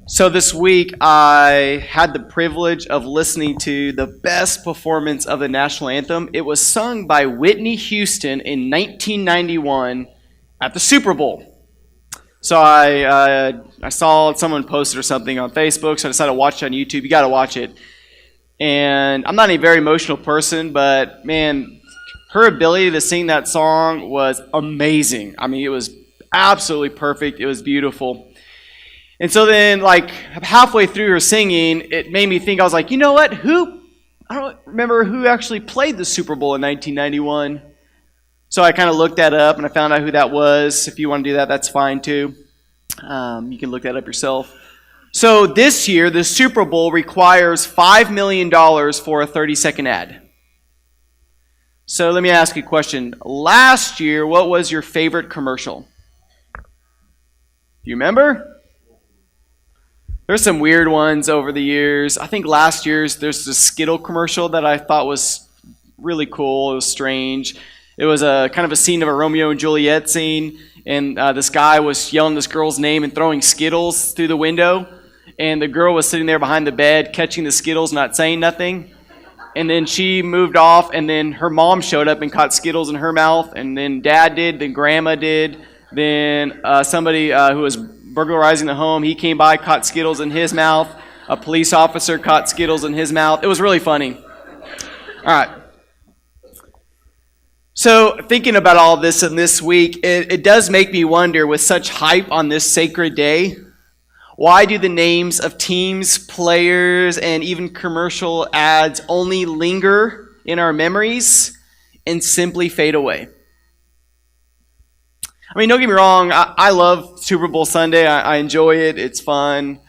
So this week, I had the privilege of listening to the best performance of the national anthem. It was sung by Whitney Houston in 1991 at the Super Bowl. So I saw someone posted or something on Facebook, so I decided to watch it on YouTube. You got to watch it. And I'm not a very emotional person, but man, her ability to sing that song was amazing. I mean, it was absolutely perfect. It was beautiful. And so then, like, halfway through her singing, it made me think, I was like, you know what? I don't remember who actually played the Super Bowl in 1991. So I kind of looked that up, and I found out who that was. If you want to do that, that's fine, too. You can look that up yourself. So this year, the Super Bowl requires $5 million for a 30-second ad. So let me ask you a question. Last year, what was your favorite commercial? Do you remember? There's some weird ones over the years. I think last year's, there's the Skittle commercial that I thought was really cool. It was strange. It was a kind of a scene of a Romeo and Juliet scene, and this guy was yelling this girl's name and throwing Skittles through the window, and the girl was sitting there behind the bed catching the Skittles, not saying nothing. And then she moved off, and then her mom showed up and caught Skittles in her mouth, and then Dad did, then Grandma did, then somebody who was burglarizing the home, he came by, caught Skittles in his mouth. A police officer caught Skittles in his mouth. It was really funny. All right. So thinking about all this in this week, it does make me wonder, with such hype on this sacred day, why do the names of teams, players, and even commercial ads only linger in our memories and simply fade away? I mean, don't get me wrong, I love Super Bowl Sunday. I enjoy it. It's fun.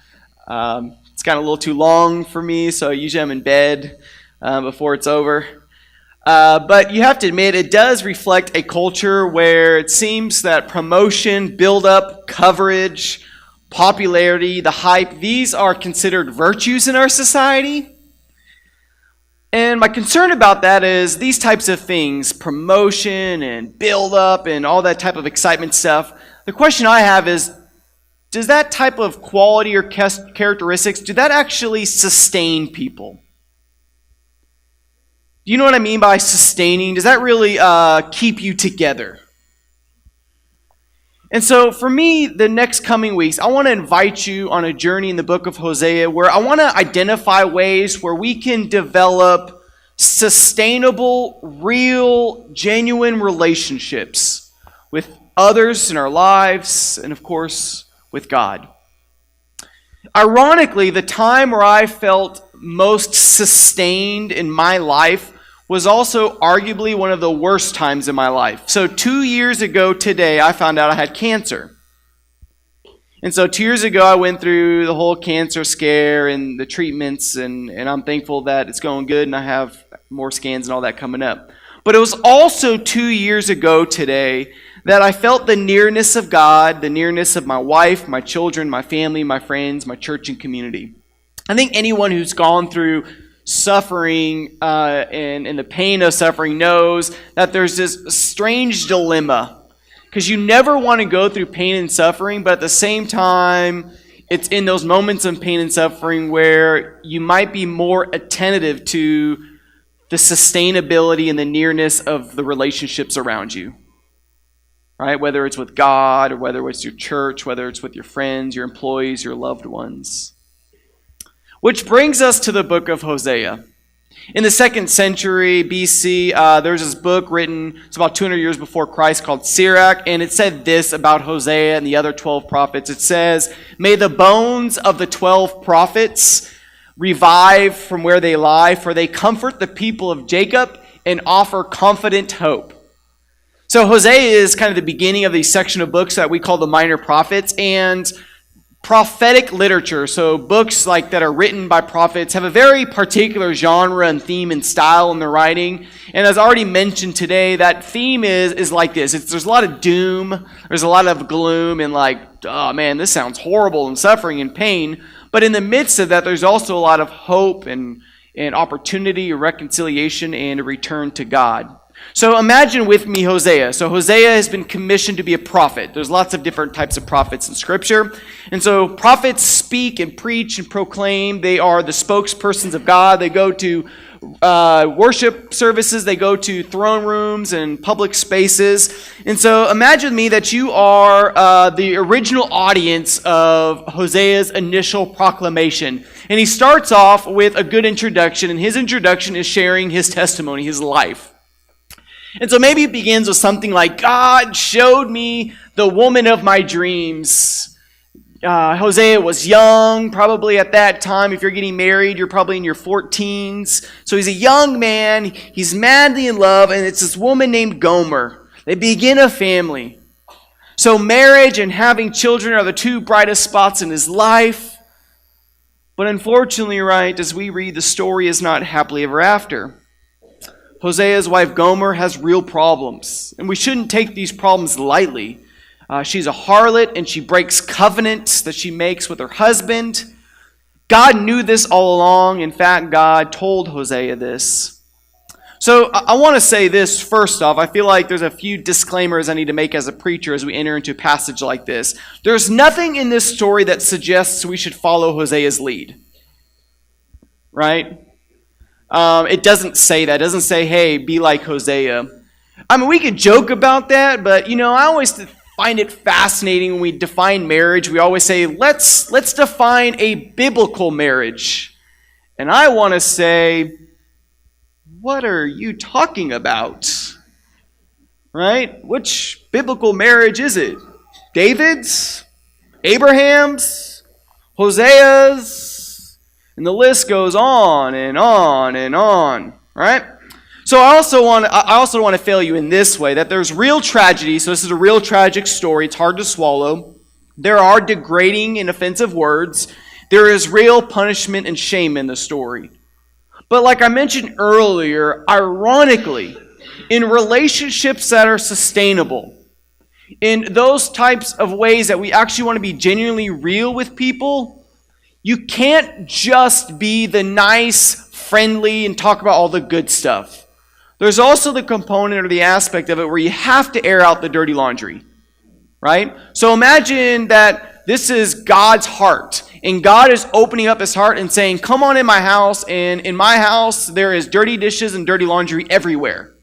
It's kind of a little too long for me, so usually I'm in bed before it's over. But you have to admit, it does reflect a culture where it seems that promotion, build-up, coverage, popularity, the hype, these are considered virtues in our society. And my concern about that is these types of things, promotion and build-up and all that type of excitement stuff, the question I have is, does that type of quality or characteristics, do that actually sustain people? Do you know what I mean by sustaining? Does that really keep you together? And so for me, the next coming weeks, I want to invite you on a journey in the book of Hosea where I want to identify ways where we can develop sustainable, real, genuine relationships with others in our lives and, of course, with God. Ironically, the time where I felt most sustained in my life was also arguably one of the worst times in my life. So 2 years ago today, I found out I had cancer. And so 2 years ago, I went through the whole cancer scare and the treatments, and I'm thankful that it's going good, and I have more scans and all that coming up. But it was also 2 years ago today that I felt the nearness of God, the nearness of my wife, my children, my family, my friends, my church and community. I think anyone who's gone through suffering and the pain of suffering knows that there's this strange dilemma, because you never want to go through pain and suffering, but at the same time, it's in those moments of pain and suffering where you might be more attentive to the sustainability and the nearness of the relationships around you, right? Whether it's with God or whether it's your church, whether it's with your friends, your employees, your loved ones. Which brings us to the book of Hosea. In the 2nd century BC, there's this book written, it's about 200 years before Christ, called Sirach, and it said this about Hosea and the other 12 prophets. It says, "May the bones of the 12 prophets revive from where they lie, for they comfort the people of Jacob and offer confident hope." So Hosea is kind of the beginning of the section of books that we call the minor prophets, and prophetic literature, so books like that are written by prophets, have a very particular genre and theme and style in their writing. And as already mentioned today, that theme is like this. There's a lot of doom, there's a lot of gloom, and like, oh man, this sounds horrible, and suffering and pain. But in the midst of that, there's also a lot of hope and opportunity, reconciliation, and a return to God. So imagine with me Hosea. So Hosea has been commissioned to be a prophet. There's lots of different types of prophets in Scripture. And so prophets speak and preach and proclaim. They are the spokespersons of God. They go to worship services. They go to throne rooms and public spaces. And so imagine me that you are the original audience of Hosea's initial proclamation. And he starts off with a good introduction. And his introduction is sharing his testimony, his life. And so maybe it begins with something like, God showed me the woman of my dreams. Hosea was young, probably at that time. If you're getting married, you're probably in your 14s. So he's a young man. He's madly in love, and it's this woman named Gomer. They begin a family. So marriage and having children are the two brightest spots in his life. But unfortunately, right, as we read, the story is not happily ever after. Hosea's wife Gomer has real problems, and we shouldn't take these problems lightly. She's a harlot, and she breaks covenants that she makes with her husband. God knew this all along. In fact, God told Hosea this. So I want to say this first off. I feel like there's a few disclaimers I need to make as a preacher as we enter into a passage like this. There's nothing in this story that suggests we should follow Hosea's lead, right? It doesn't say that. It doesn't say, hey, be like Hosea. I mean, we could joke about that, but, I always find it fascinating when we define marriage. We always say, let's define a biblical marriage. And I want to say, what are you talking about? Right? Which biblical marriage is it? David's? Abraham's? Hosea's? And the list goes on and on and on, right? So I also want to fail you in this way, that there's real tragedy. So this is a real tragic story. It's hard to swallow. There are degrading and offensive words. There is real punishment and shame in the story. But like I mentioned earlier, ironically, in relationships that are sustainable, in those types of ways that we actually want to be genuinely real with people, you can't just be the nice, friendly, and talk about all the good stuff. There's also the component or the aspect of it where you have to air out the dirty laundry, right? So imagine that this is God's heart, and God is opening up his heart and saying, come on in my house, and in my house there is dirty dishes and dirty laundry everywhere.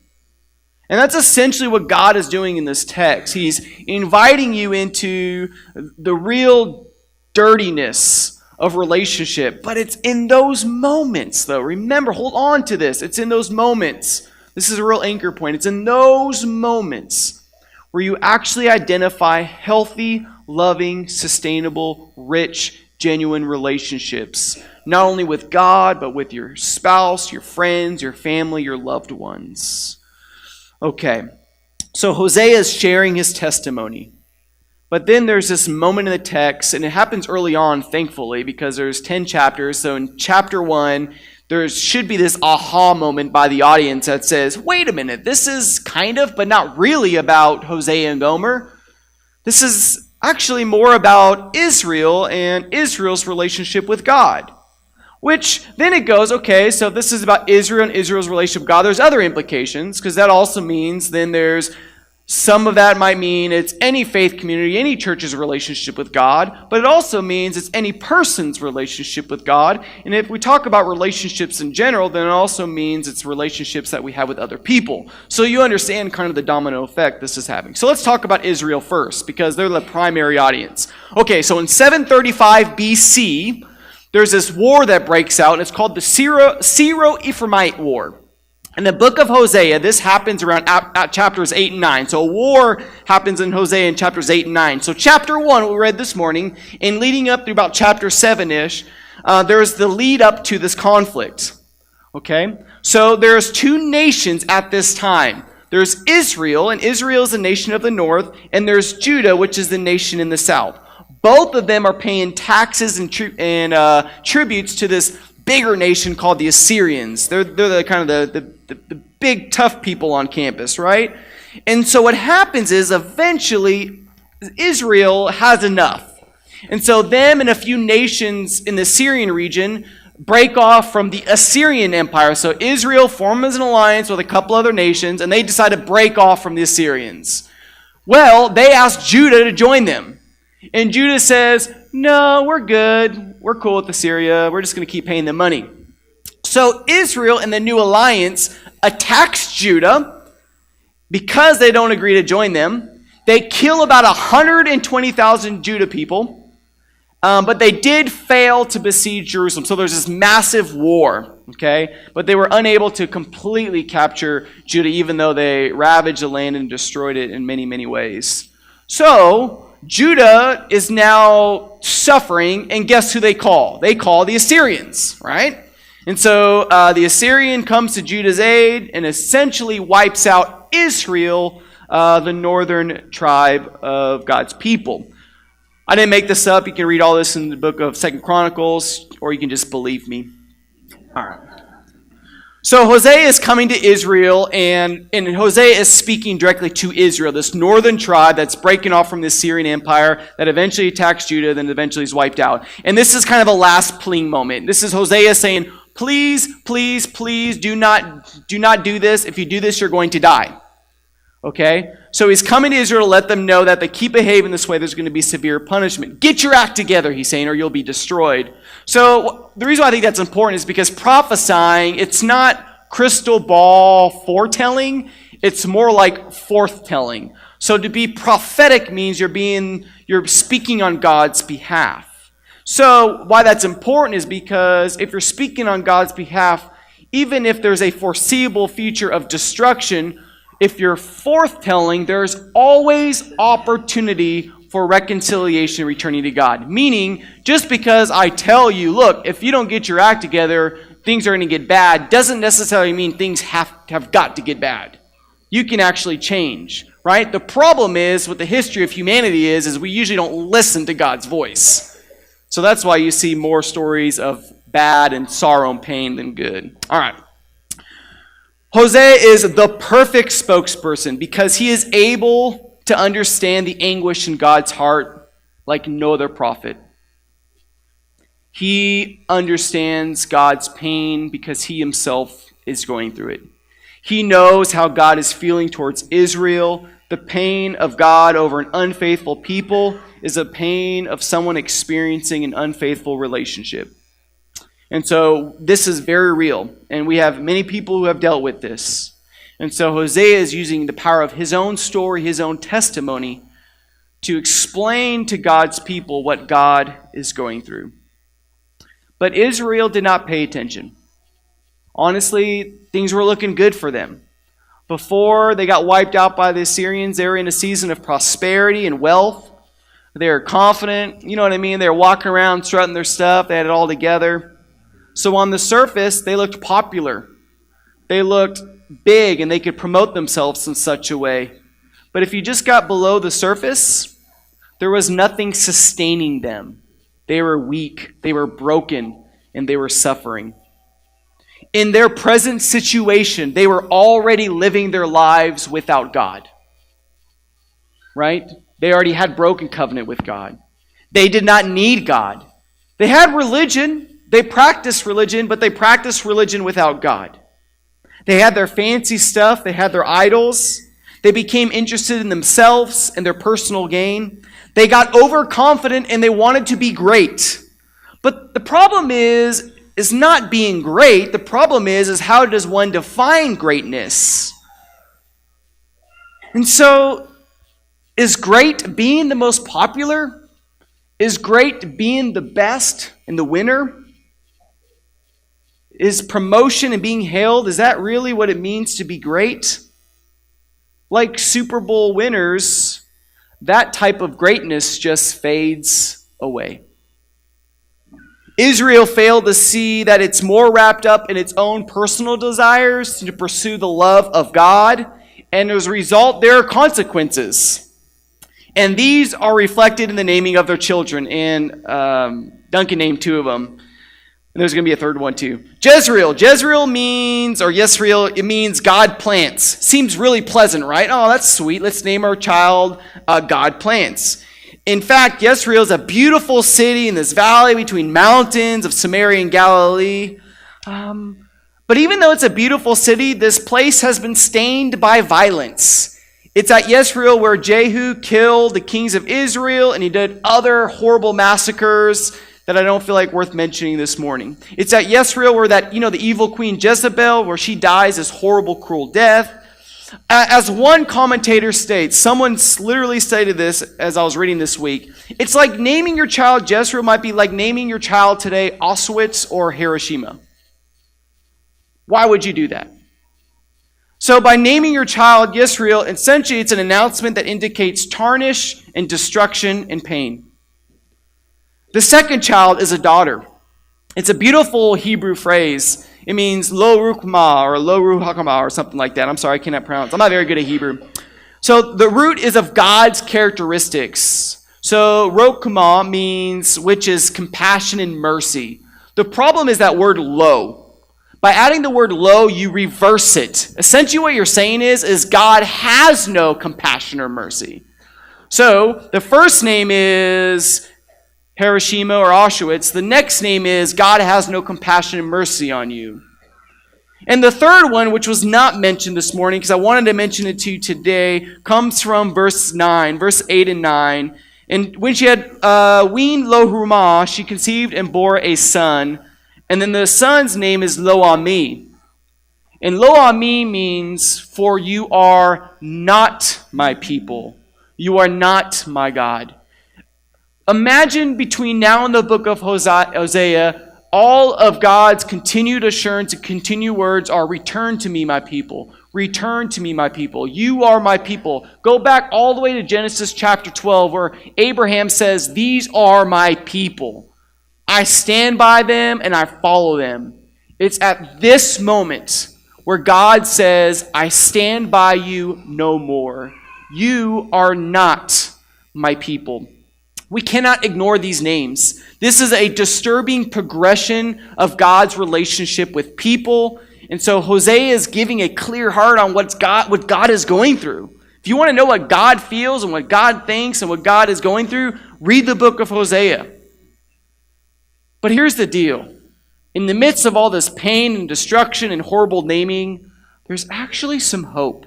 And that's essentially what God is doing in this text. He's inviting you into the real dirtiness of relationship. But it's in those moments, though. Remember, hold on to this. It's in those moments. This is a real anchor point. It's in those moments where you actually identify healthy, loving, sustainable, rich, genuine relationships. Not only with God, but with your spouse, your friends, your family, your loved ones. Okay, so Hosea is sharing his testimony. But then there's this moment in the text, and it happens early on, thankfully, because there's 10 chapters. So in chapter 1, there should be this aha moment by the audience that says, wait a minute, this is kind of, but not really about Hosea and Gomer. This is actually more about Israel and Israel's relationship with God. Which then it goes, okay, so if this is about Israel and Israel's relationship with God, there's other implications, because that also means then there's some of that might mean it's any faith community, any church's relationship with God, but it also means it's any person's relationship with God. And if we talk about relationships in general, then it also means it's relationships that we have with other people. So you understand kind of the domino effect this is having. So let's talk about Israel first, because they're the primary audience. Okay, so in 735 BC, there's this war that breaks out, and it's called the Syro-Ephraimite War. In the book of Hosea, this happens around chapters 8 and 9. So a war happens in Hosea in chapters 8 and 9. So chapter 1, we read this morning, and leading up through about chapter 7-ish, there's the lead up to this conflict. Okay? So there's two nations at this time. There's Israel, and Israel is the nation of the north, and there's Judah, which is the nation in the south. Both of them are paying taxes and tributes to this bigger nation called the Assyrians. They're the kind of the big tough people on campus, right? And so what happens is eventually Israel has enough. And so them and a few nations in the Syrian region break off from the Assyrian Empire. So Israel forms an alliance with a couple other nations, and they decide to break off from the Assyrians. Well, they asked Judah to join them. And Judah says, no, we're good. We're cool with Assyria. We're just going to keep paying them money. So Israel in the new alliance attacks Judah because they don't agree to join them. They kill about 120,000 Judah people. But they did fail to besiege Jerusalem. So there's this massive war, okay? But they were unable to completely capture Judah, even though they ravaged the land and destroyed it in many, many ways. So Judah is now suffering, and guess who they call? They call the Assyrians, right? And so the Assyrian comes to Judah's aid and essentially wipes out Israel, the northern tribe of God's people. I didn't make this up. You can read all this in the book of 2 Chronicles, or you can just believe me. All right. So Hosea is coming to Israel, and Hosea is speaking directly to Israel, this northern tribe that's breaking off from the Assyrian Empire that eventually attacks Judah, then eventually is wiped out. And this is kind of a last pleading moment. This is Hosea saying, please, please, please do not do this. If you do this, you're going to die. Okay? So he's coming to Israel to let them know that they keep behaving this way, there's going to be severe punishment. Get your act together, he's saying, or you'll be destroyed. So the reason why I think that's important is because prophesying, it's not crystal ball foretelling, it's more like forthtelling. So to be prophetic means you're speaking on God's behalf. So why that's important is because if you're speaking on God's behalf, even if there's a foreseeable future of destruction, if you're forthtelling, there's always opportunity for reconciliation and returning to God. Meaning, just because I tell you, look, if you don't get your act together, things are going to get bad, doesn't necessarily mean things have got to get bad. You can actually change, right? The problem is, with the history of humanity is we usually don't listen to God's voice. So that's why you see more stories of bad and sorrow and pain than good. All right. Hosea is the perfect spokesperson because he is able to understand the anguish in God's heart like no other prophet. He understands God's pain because he himself is going through it. He knows how God is feeling towards Israel. The pain of God over an unfaithful people is a pain of someone experiencing an unfaithful relationship. And so this is very real, and we have many people who have dealt with this. And so Hosea is using the power of his own story, his own testimony, to explain to God's people what God is going through. But Israel did not pay attention. Honestly, things were looking good for them. Before they got wiped out by the Assyrians, they were in a season of prosperity and wealth. They were confident, you know what I mean? They were walking around strutting their stuff. They had it all together. So on the surface, they looked popular. They looked big, and they could promote themselves in such a way. But if you just got below the surface, there was nothing sustaining them. They were weak, they were broken, and they were suffering. In their present situation, they were already living their lives without God. Right? They already had broken covenant with God. They did not need God. They had religion. They practiced religion, but they practiced religion without God. They had their fancy stuff. They had their idols. They became interested in themselves and their personal gain. They got overconfident and they wanted to be great. But the problem is not being great. The problem is how does one define greatness? And so, is great being the most popular? Is great being the best and the winner? Is promotion and being hailed, is that really what it means to be great? Like Super Bowl winners, that type of greatness just fades away. Israel failed to see that it's more wrapped up in its own personal desires to pursue the love of God, and as a result, there are consequences. And these are reflected in the naming of their children, and Duncan named two of them. And there's going to be a third one too. Jezreel. Jezreel means, or Yesreel, it means God plants. Seems really pleasant, right? Oh, that's sweet. Let's name our child God plants. In fact, Yisrael is a beautiful city in this valley between mountains of Samaria and Galilee. But even though it's a beautiful city, this place has been stained by violence. It's at Yisrael where Jehu killed the kings of Israel, and he did other horrible massacres that I don't feel like worth mentioning this morning. It's at Yisrael where the evil queen Jezebel, where she dies this horrible, cruel death. As one commentator states, someone literally stated this as I was reading this week. It's like naming your child Jezreel might be like naming your child today Auschwitz or Hiroshima. Why would you do that? So by naming your child Yisrael, essentially it's an announcement that indicates tarnish and destruction and pain. The second child is a daughter. It's a beautiful Hebrew phrase. It means lo rukma or lo ruhakama or something like that. I'm sorry, I cannot pronounce. I'm not very good at Hebrew. So the root is of God's characteristics. So rokma means, which is compassion and mercy. The problem is that word lo. By adding the word lo, you reverse it. Essentially what you're saying is God has no compassion or mercy. So the first name is Hiroshima or Auschwitz. The next name is God has no compassion and mercy on you. And the third one, which was not mentioned this morning, because I wanted to mention it to you today, comes from verse 8 and 9. And when she had weaned Lo-Ruhamah, she conceived and bore a son. And then the son's name is Lo-Ami. And Lo-Ami means, for you are not my people. You are not my God. Imagine between now and the book of Hosea, all of God's continued assurance and continued words are, return to me, my people. Return to me, my people. You are my people. Go back all the way to Genesis chapter 12, where Abraham says, these are my people. I stand by them and I follow them. It's at this moment where God says, I stand by you no more. You are not my people. We cannot ignore these names. This is a disturbing progression of God's relationship with people. And so Hosea is giving a clear heart on what God is going through. If you want to know what God feels and what God thinks and what God is going through, read the book of Hosea. But here's the deal. In the midst of all this pain and destruction and horrible naming, there's actually some hope.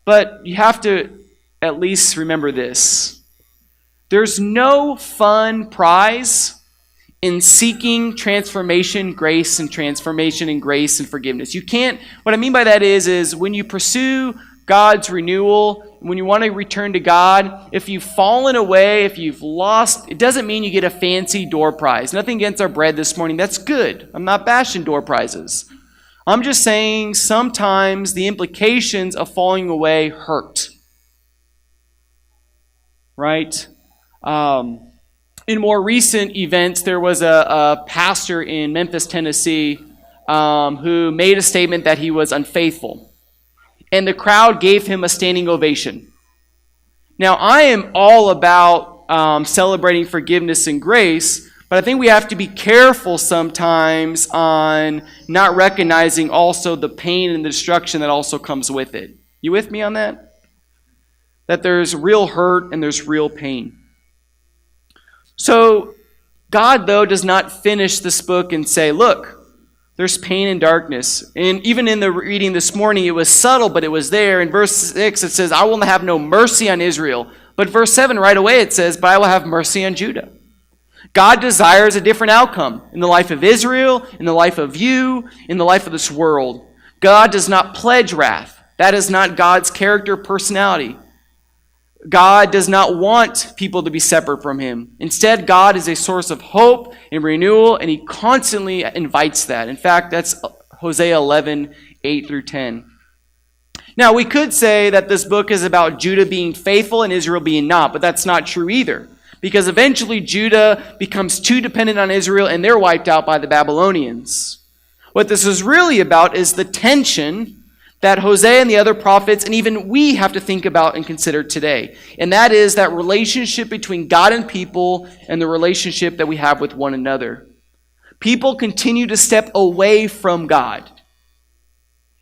But you have to at least remember this. There's no fun prize in seeking transformation, grace, and grace and forgiveness. You can't, what I mean by that is when you pursue God's renewal, when you want to return to God, if you've fallen away, if you've lost, it doesn't mean you get a fancy door prize. Nothing against our bread this morning. That's good. I'm not bashing door prizes. I'm just saying sometimes the implications of falling away hurt. Right? In more recent events, there was a pastor in Memphis, Tennessee, who made a statement that he was unfaithful. And the crowd gave him a standing ovation. Now, I am all about celebrating forgiveness and grace, but I think we have to be careful sometimes on not recognizing also the pain and the destruction that also comes with it. You with me on that? That there's real hurt and there's real pain. So, God, though, does not finish this book and say, look, there's pain and darkness. And even in the reading this morning, it was subtle, but it was there. In verse 6, it says, I will have no mercy on Israel. But verse 7, right away, it says, but I will have mercy on Judah. God desires a different outcome in the life of Israel, in the life of you, in the life of this world. God does not pledge wrath. That is not God's character, personality. God does not want people to be separate from him. Instead, God is a source of hope and renewal, and he constantly invites that. In fact, that's Hosea 11, 8 through 10. Now, we could say that this book is about Judah being faithful and Israel being not, but that's not true either. Because eventually Judah becomes too dependent on Israel and they're wiped out by the Babylonians. What this is really about is the tension that Hosea and the other prophets, and even we have to think about and consider today. And that is that relationship between God and people and the relationship that we have with one another. People continue to step away from God.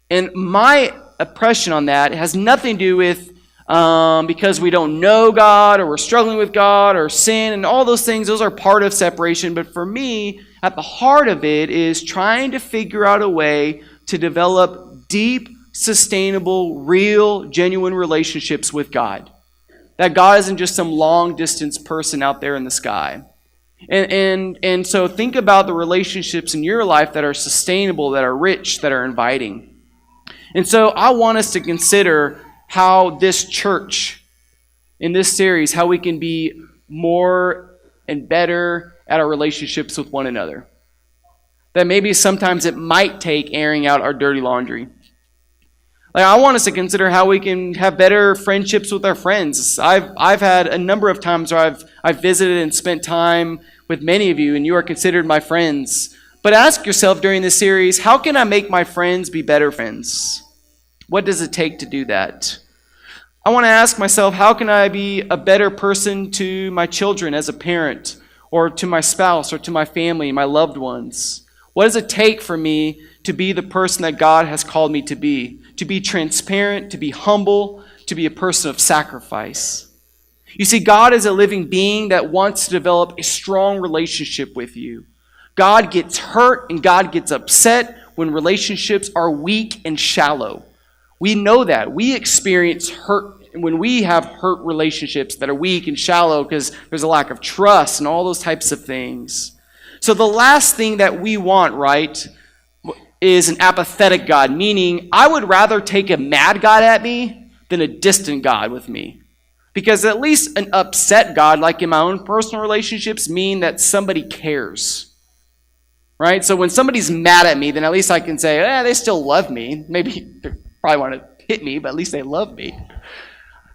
And my impression on that has nothing to do with because we don't know God, or we're struggling with God, or sin, and all those things. Those are part of separation. But for me, at the heart of it is trying to figure out a way to develop deep, sustainable, real, genuine relationships with God. That God isn't just some long-distance person out there in the sky. And so think about the relationships in your life that are sustainable, that are rich, that are inviting. And so I want us to consider how this church, in this series, how we can be more and better at our relationships with one another. That maybe sometimes it might take airing out our dirty laundry. Like, I want us to consider how we can have better friendships with our friends. I've had a number of times where I've visited and spent time with many of you, and you are considered my friends. But ask yourself during this series, how can I make my friends be better friends? What does it take to do that? I want to ask myself, how can I be a better person to my children as a parent, or to my spouse, or to my family, my loved ones? What does it take for me to be the person that God has called me to be? To be transparent, to be humble, to be a person of sacrifice. You see, God is a living being that wants to develop a strong relationship with you. God gets hurt and God gets upset when relationships are weak and shallow. We know that. We experience hurt when we have hurt relationships that are weak and shallow because there's a lack of trust and all those types of things. So the last thing that we want, right, is an apathetic God, meaning I would rather take a mad God at me than a distant God with me. Because at least an upset God, like in my own personal relationships, mean that somebody cares. Right? So when somebody's mad at me, then at least I can say, they still love me. Maybe they probably want to hit me, but at least they love me.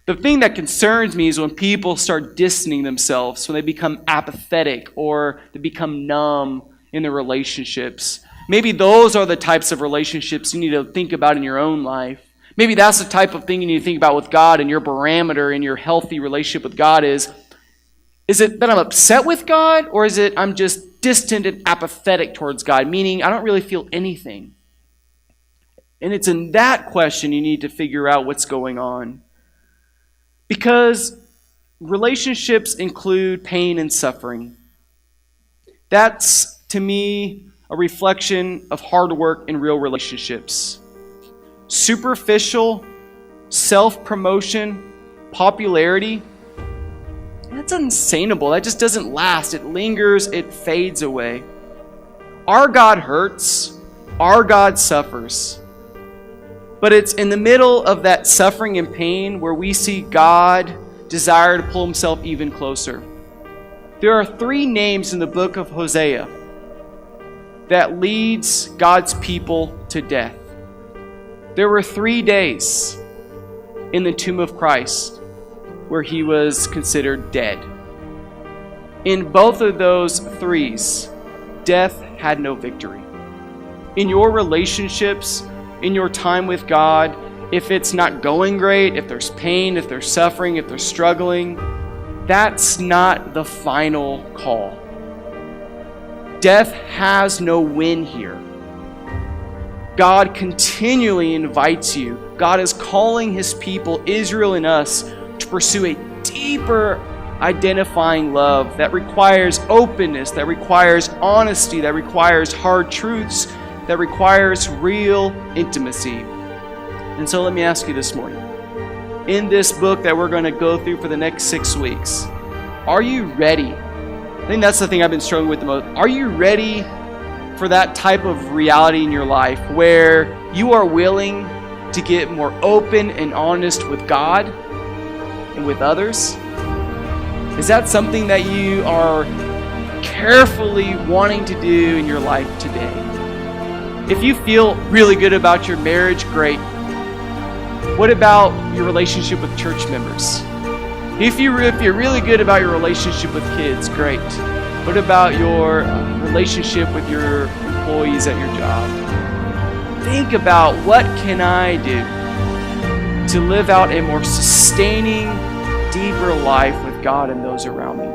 The thing that concerns me is when people start distancing themselves, when they become apathetic or they become numb in their relationships. Maybe those are the types of relationships you need to think about in your own life. Maybe that's the type of thing you need to think about with God, and your barometer in your healthy relationship with God is it that I'm upset with God, or is it I'm just distant and apathetic towards God, meaning I don't really feel anything? And it's in that question you need to figure out what's going on. Because relationships include pain and suffering. That's, to me, a reflection of hard work in real relationships. Superficial, self-promotion, popularity, that's unsustainable. That just doesn't last. It lingers, it fades away. Our God hurts. Our God suffers. But it's in the middle of that suffering and pain where we see God desire to pull himself even closer. There are 3 names in the book of Hosea that leads God's people to death. There were 3 days in the tomb of Christ where he was considered dead. In both of those 3s, death had no victory. In your relationships, in your time with God, if it's not going great, if there's pain, if there's suffering, if there's struggling, that's not the final call. Death has no win here. God continually invites you. God is calling his people, Israel and us, to pursue a deeper identifying love that requires openness, that requires honesty, that requires hard truths, that requires real intimacy. And so let me ask you this morning, in this book that we're going to go through for the next 6 weeks, are you ready? I think that's the thing I've been struggling with the most. Are you ready for that type of reality in your life where you are willing to get more open and honest with God and with others? Is that something that you are carefully wanting to do in your life today? If you feel really good about your marriage, great. What about your relationship with church members? If you're really good about your relationship with kids, great. What about your relationship with your employees at your job? Think about, what can I do to live out a more sustaining, deeper life with God and those around me?